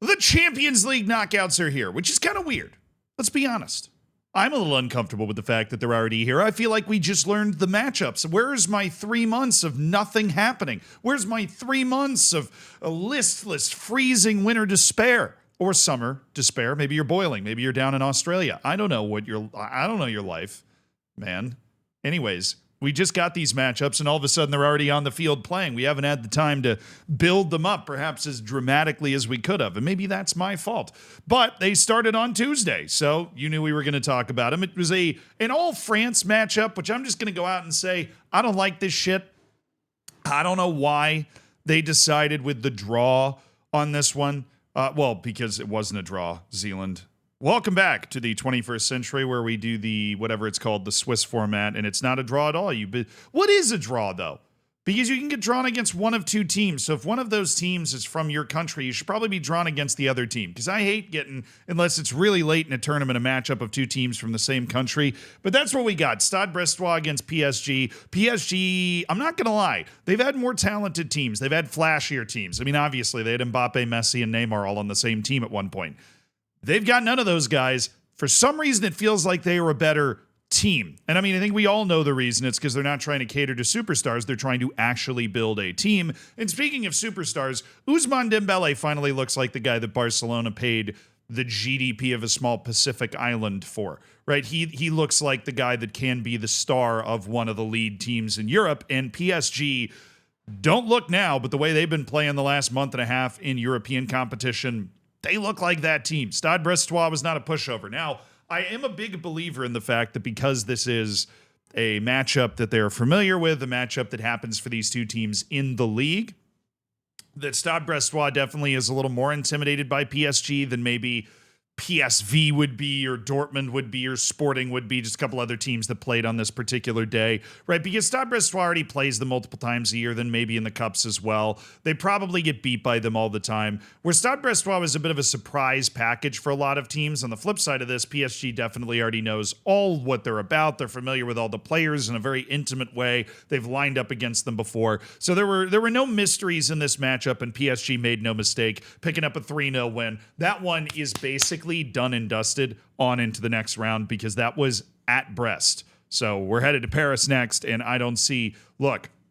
The Champions League knockouts are here, which is kind of weird. Let's be honest. I'm a little uncomfortable with the fact that they're already here. I feel like we just learned the matchups. Where's my 3 months of nothing happening? Where's my 3 months of a listless, freezing winter despair? Or summer despair. Maybe you're boiling. Maybe you're down in Australia. I don't know your life, man. Anyways, we just got these matchups and all of a sudden they're already on the field playing. We haven't had the time to build them up perhaps as dramatically as we could have. And maybe that's my fault. But they started on Tuesday, so you knew we were going to talk about them. It was an all-France matchup, which I'm just going to go out and say, I don't like this shit. I don't know why they decided with the draw on this one. Because it wasn't a draw, Zealand. Welcome back to the 21st century where we do the, whatever it's called, the Swiss format, and it's not a draw at all. What is a draw, though? Because you can get drawn against one of two teams. So if one of those teams is from your country, you should probably be drawn against the other team. Because I hate getting, unless it's really late in a tournament, a matchup of two teams from the same country. But that's what we got. Stade Brestois against PSG. PSG, I'm not going to lie, they've had more talented teams. They've had flashier teams. I mean, obviously, they had Mbappe, Messi, and Neymar all on the same team at one point. They've got none of those guys. For some reason, it feels like they were a better team. And I mean, I think we all know the reason. It's because they're not trying to cater to superstars. They're trying to actually build a team. And speaking of superstars, Ousmane Dembele finally looks like the guy that Barcelona paid the GDP of a small Pacific island for, right? He looks like the guy that can be the star of one of the lead teams in Europe. And PSG, don't look now, but the way they've been playing the last month and a half in European competition, they look like that team. Stade Brestois was not a pushover. Now, I am a big believer in the fact that because this is a matchup that they're familiar with, a matchup that happens for these two teams in the league, that Stade Brestois definitely is a little more intimidated by PSG than maybe PSV would be, or Dortmund would be, or Sporting would be, just a couple other teams that played on this particular day, right? Because Stade Brestois already plays them multiple times a year, then maybe in the cups as well. They probably get beat by them all the time. Where Stade Brestois was a bit of a surprise package for a lot of teams. On the flip side of this, PSG definitely already knows all what they're about. They're familiar with all the players in a very intimate way. They've lined up against them before. So there were no mysteries in this matchup, and PSG made no mistake picking up a 3-0 win. That one is basically done and dusted on into the next round because that was at Brest. So we're headed to Paris next, and I don't see,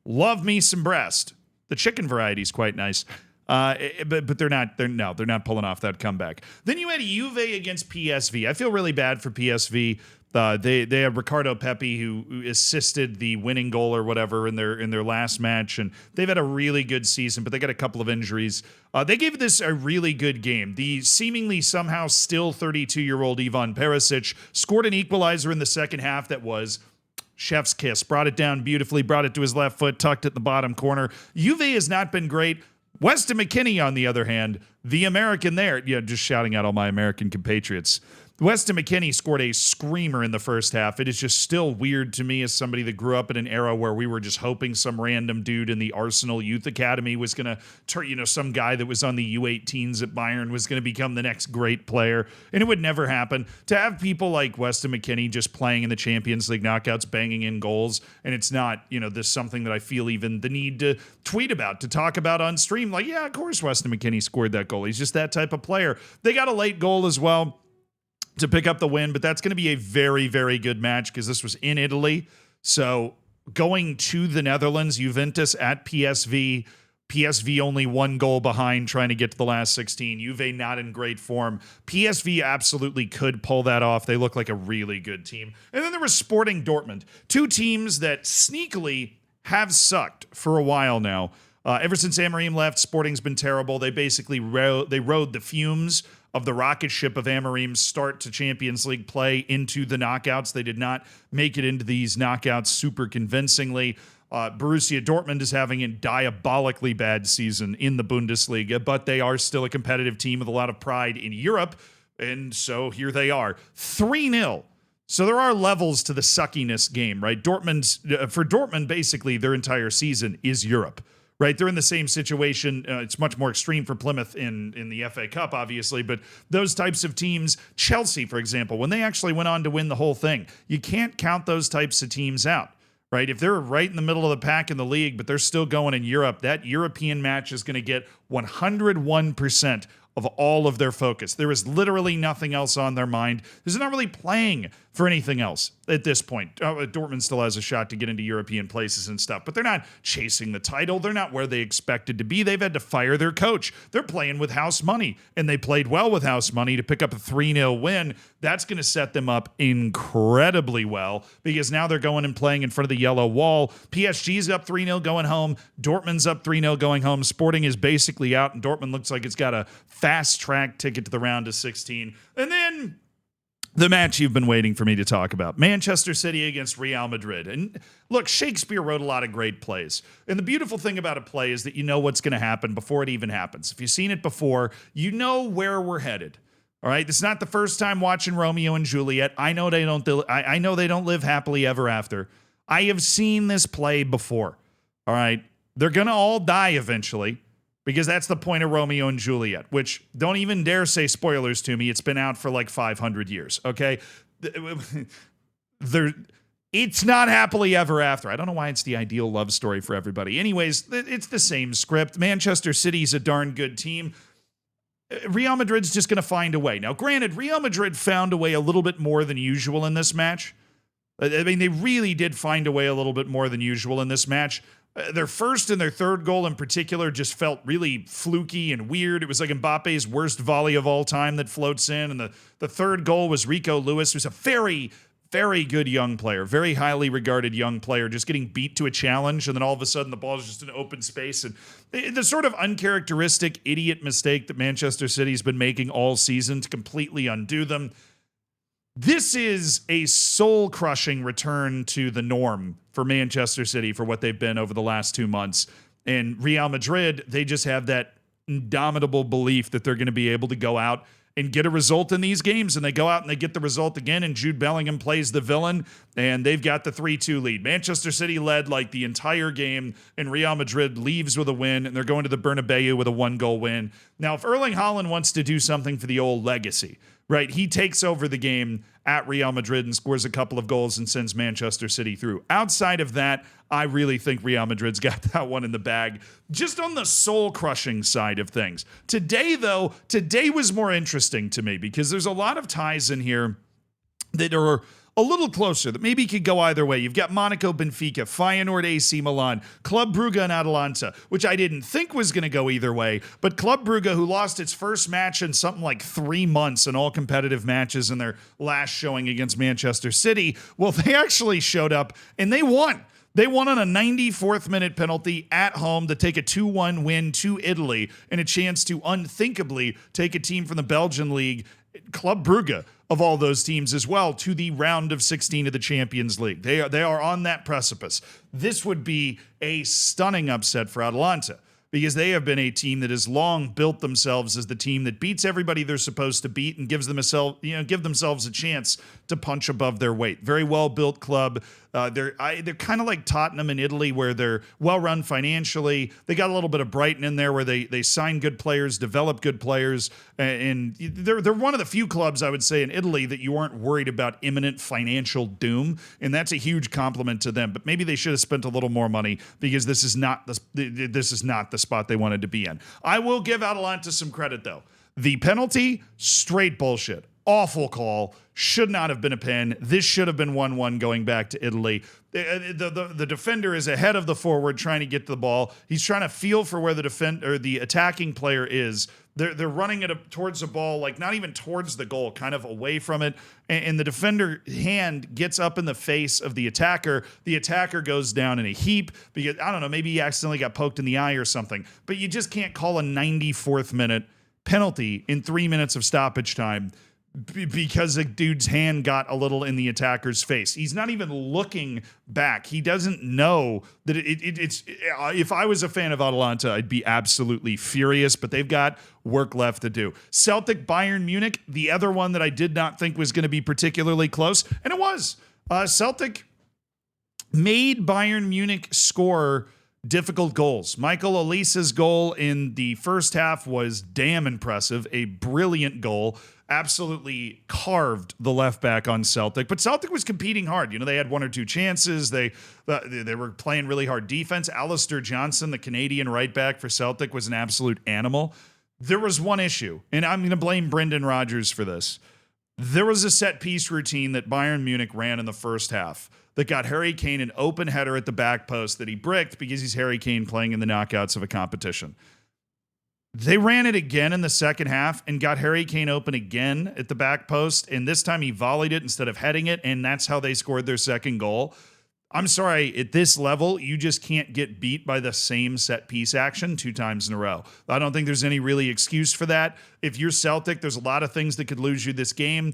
love me some Brest. The chicken variety is quite nice. But they're not pulling off that comeback. Then you had Juve against PSV. I feel really bad for PSV. They had Ricardo Pepi who assisted the winning goal or whatever in their last match, and they've had a really good season, but they got a couple of injuries. They gave this a really good game. The seemingly somehow still 32-year-old Ivan Perisic scored an equalizer in the second half that was chef's kiss. Brought it down beautifully, brought it to his left foot, tucked it in the bottom corner. Juve has not been great. Weston McKennie, on the other hand, the American there, just shouting out all my American compatriots. Weston McKennie scored a screamer in the first half. It is just still weird to me as somebody that grew up in an era where we were just hoping some random dude in the Arsenal Youth Academy was going to turn, some guy that was on the U18s at Bayern was going to become the next great player. And it would never happen. To have people like Weston McKennie just playing in the Champions League knockouts, banging in goals, and it's not, this something that I feel even the need to tweet about, to talk about on stream. Like, yeah, of course Weston McKennie scored that goal. He's just that type of player. They got a late goal as well to pick up the win, but that's going to be a very, very good match because this was in Italy. So going to the Netherlands, Juventus at PSV, PSV only 1 goal behind trying to get to the last 16. Juve not in great form. PSV absolutely could pull that off. They look like a really good team. And then there was Sporting Dortmund, two teams that sneakily have sucked for a while now. Ever since Amorim left, Sporting's been terrible. They basically rode the fumes of the rocket ship of Amorim's start to Champions League play into the knockouts. They did not make it into these knockouts super convincingly. Borussia Dortmund is having a diabolically bad season in the Bundesliga, but they are still a competitive team with a lot of pride in Europe, and so here they are. 3-0. So there are levels to the suckiness game, right? For Dortmund, basically, their entire season is Europe. Right, they're in the same situation. It's much more extreme for Plymouth in the FA Cup, obviously, but those types of teams, Chelsea, for example, when they actually went on to win the whole thing, you can't count those types of teams out, right? If they're right in the middle of the pack in the league, but they're still going in Europe, that European match is going to get 101% of all of their focus. There is literally nothing else on their mind. They're not really playing for anything else at this point. Dortmund still has a shot to get into European places and stuff, but they're not chasing the title. They're not where they expected to be. They've had to fire their coach. They're playing with house money, and they played well with house money to pick up a 3-0 win. That's going to set them up incredibly well because now they're going and playing in front of the yellow wall. PSG's up 3-0 going home. Dortmund's up 3-0 going home. Sporting is basically out, and Dortmund looks like it's got a fast-track ticket to the round of 16. And then the match you've been waiting for me to talk about, Manchester City against Real Madrid. And look, Shakespeare wrote a lot of great plays. And the beautiful thing about a play is that you know what's going to happen before it even happens. If you've seen it before, you know where we're headed. All right, it's not the first time watching Romeo and Juliet. I know they don't live happily ever after. I have seen this play before. All right, they're going to all die eventually. Because that's the point of Romeo and Juliet, which don't even dare say spoilers to me. It's been out for like 500 years, okay? It's not happily ever after. I don't know why it's the ideal love story for everybody. Anyways, it's the same script. Manchester City's a darn good team. Real Madrid's just going to find a way. Now, granted, Real Madrid found a way a little bit more than usual in this match. I mean, they really did find a way a little bit more than usual in this match. Their first and their third goal in particular just felt really fluky and weird. It was like Mbappe's worst volley of all time that floats in. And the third goal was Rico Lewis, who's a very, very good young player, very highly regarded young player, just getting beat to a challenge. And then all of a sudden the ball is just in open space. And the sort of uncharacteristic idiot mistake that Manchester City's been making all season to completely undo them. This is a soul-crushing return to the norm for Manchester City for what they've been over the last 2 months. And Real Madrid, they just have that indomitable belief that they're going to be able to go out and get a result in these games. And they go out and they get the result again, and Jude Bellingham plays the villain, and they've got the 3-2 lead. Manchester City led like the entire game, and Real Madrid leaves with a win, and they're going to the Bernabeu with a 1-goal win. Now, if Erling Haaland wants to do something for the old legacy, right, he takes over the game at Real Madrid and scores a couple of goals and sends Manchester City through. Outside of that, I really think Real Madrid's got that one in the bag, just on the soul-crushing side of things. Today was more interesting to me because there's a lot of ties in here that are a little closer, that maybe could go either way. You've got Monaco, Benfica, Feyenoord, AC Milan, Club Brugge, and Atalanta, which I didn't think was going to go either way. But Club Brugge, who lost its first match in something like 3 months in all competitive matches in their last showing against Manchester City, well, they actually showed up and they won. They won on a 94th minute penalty at home to take a 2-1 win to Italy and a chance to unthinkably take a team from the Belgian league, Club Brugge, of all those teams as well, to the round of 16 of the Champions League. They are on that precipice. This would be a stunning upset for Atalanta because they have been a team that has long built themselves as the team that beats everybody they're supposed to beat and give themselves a chance to punch above their weight. Very well-built club. They're kind of like Tottenham in Italy, where they're well-run financially. They got a little bit of Brighton in there, where they sign good players, develop good players, and they're one of the few clubs, I would say, in Italy that you aren't worried about imminent financial doom, and that's a huge compliment to them. But maybe they should have spent a little more money because this is not the spot they wanted to be in. I will give Atalanta some credit, though. The penalty, straight bullshit. Awful call. Should not have been a pen. This should have been 1-1 going back to Italy. The defender is ahead of the forward trying to get to the ball. He's trying to feel for where the attacking player is. They're running it towards the ball, like not even towards the goal, kind of away from it. And the defender hand gets up in the face of the attacker. The attacker goes down in a heap because, I don't know, maybe he accidentally got poked in the eye or something. But you just can't call a 94th minute penalty in 3 minutes of stoppage time because a dude's hand got a little in the attacker's face. He's not even looking back. He doesn't know that it's if I was a fan of Atalanta, I'd be absolutely furious, but they've got work left to do. Celtic, Bayern Munich, the other one that I did not think was going to be particularly close, and it was. Celtic made Bayern Munich score difficult goals. Michael Olise's goal in the first half was damn impressive, a brilliant goal. Absolutely carved the left back on Celtic, but Celtic was competing hard. You know, they had 1 or 2 chances. They were playing really hard defense. Alistair Johnson, the Canadian right back for Celtic, was an absolute animal. There was one issue, and I'm going to blame Brendan Rodgers for this. There was a set piece routine that Bayern Munich ran in the first half that got Harry Kane an open header at the back post that he bricked because he's Harry Kane playing in the knockouts of a competition. They ran it again in the second half and got Harry Kane open again at the back post, and this time he volleyed it instead of heading it, and that's how they scored their second goal. I'm sorry, at this level, you just can't get beat by the same set piece action 2 times in a row. I don't think there's any really excuse for that. If you're Celtic, there's a lot of things that could lose you this game.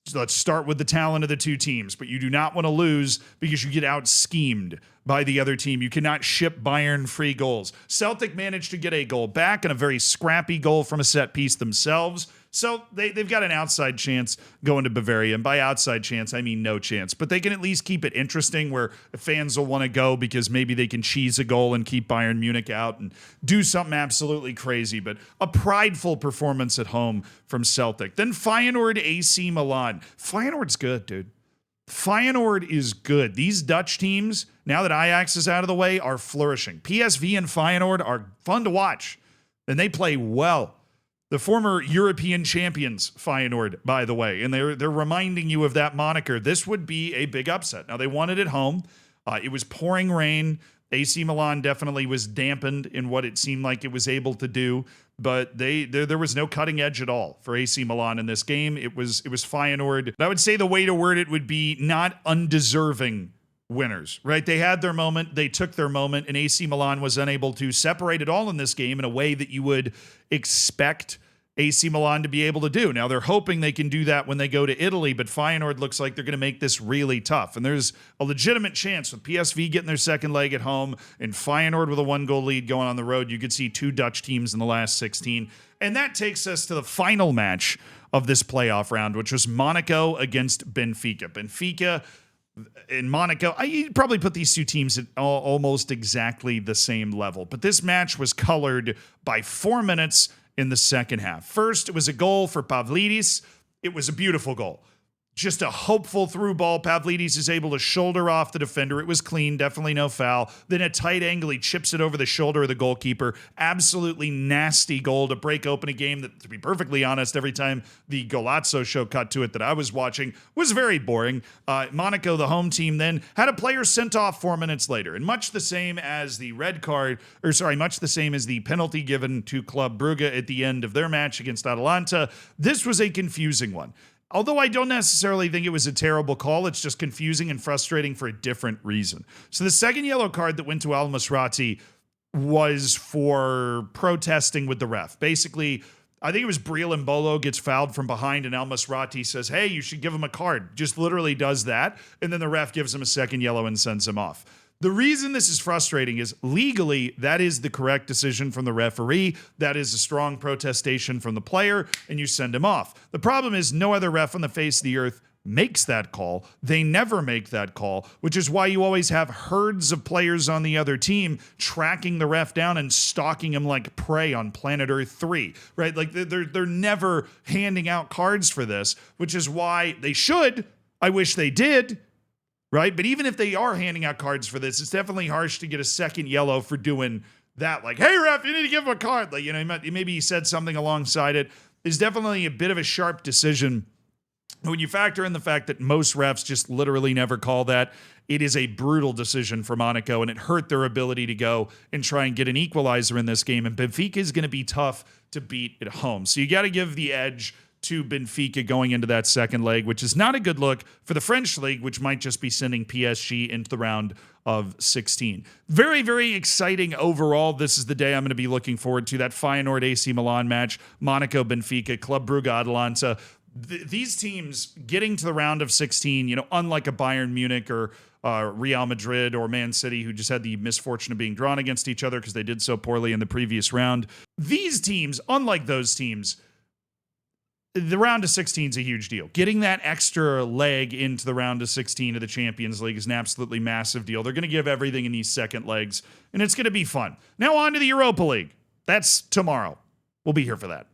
So let's start with the talent of the 2 teams, but you do not want to lose because you get out-schemed by the other team. You cannot ship Bayern free goals. Celtic managed to get a goal back and a very scrappy goal from a set piece themselves. So they've got an outside chance going to Bavaria. And by outside chance, I mean no chance. But they can at least keep it interesting where fans will want to go because maybe they can cheese a goal and keep Bayern Munich out and do something absolutely crazy. But a prideful performance at home from Celtic. Then Feyenoord, AC Milan. Feyenoord's good, dude. Feyenoord is good. These Dutch teams, now that Ajax is out of the way, are flourishing. PSV and Feyenoord are fun to watch, and they play well. The former European champions, Feyenoord, by the way, and they're reminding you of that moniker. This would be a big upset. Now, they won it at home. It was pouring rain. AC Milan definitely was dampened in what it seemed like it was able to do, but there was no cutting edge at all for AC Milan in this game. It was Feyenoord. I would say the way to word it would be not undeserving winners, right? They had their moment, they took their moment, and AC Milan was unable to separate it all in this game in a way that you would expect AC Milan to be able to do. Now, they're hoping they can do that when they go to Italy, but Feyenoord looks like they're going to make this really tough. And there's a legitimate chance with PSV getting their second leg at home and Feyenoord with a 1-goal lead going on the road. You could see 2 Dutch teams in the last 16. And that takes us to the final match of this playoff round, which was Monaco against Benfica. Benfica in Monaco, I probably put these 2 teams at almost exactly the same level. But this match was colored by 4 minutes in the second half. First, it was a goal for Pavlidis. It was a beautiful goal. Just a hopeful through ball. Pavlidis is able to shoulder off the defender. It was clean, definitely no foul. Then a tight angle, he chips it over the shoulder of the goalkeeper. Absolutely nasty goal to break open a game that, to be perfectly honest, every time the Golazzo show cut to it that I was watching was very boring. Monaco, the home team, then had a player sent off 4 minutes later. And much the same as the much the same as the penalty given to Club Brugge at the end of their match against Atalanta, this was a confusing one. Although I don't necessarily think it was a terrible call, it's just confusing and frustrating for a different reason. So the second yellow card that went to Al Masrati was for protesting with the ref. Basically, I think it was Briel Mbolo gets fouled from behind and Al Masrati says, hey, you should give him a card. Just literally does that. And then the ref gives him a second yellow and sends him off. The reason this is frustrating is legally, that is the correct decision from the referee. That is a strong protestation from the player, and you send him off. The problem is no other ref on the face of the earth makes that call. They never make that call, which is why you always have herds of players on the other team tracking the ref down and stalking him like prey on Planet Earth 3, right? Like they're never handing out cards for this, which is why they should. I wish they did. Right? But even if they are handing out cards for this, it's definitely harsh to get a second yellow for doing that. Like, hey, ref, you need to give him a card. Like, maybe he said something alongside it. It's definitely a bit of a sharp decision. When you factor in the fact that most refs just literally never call that, it is a brutal decision for Monaco, and it hurt their ability to go and try and get an equalizer in this game. And Benfica is going to be tough to beat at home. So you got to give the edge to Benfica going into that second leg, which is not a good look for the French league, which might just be sending PSG into the round of 16. Very, very exciting overall. This is the day I'm going to be looking forward to, that Feyenoord AC Milan match, Monaco, Benfica, Club Brugge, Atalanta. These teams getting to the round of 16, unlike a Bayern Munich or Real Madrid or Man City, who just had the misfortune of being drawn against each other because they did so poorly in the previous round. These teams, unlike those teams, the round of 16 is a huge deal. Getting that extra leg into the round of 16 of the Champions League is an absolutely massive deal. They're going to give everything in these second legs, and it's going to be fun. Now on to the Europa League. That's tomorrow. We'll be here for that.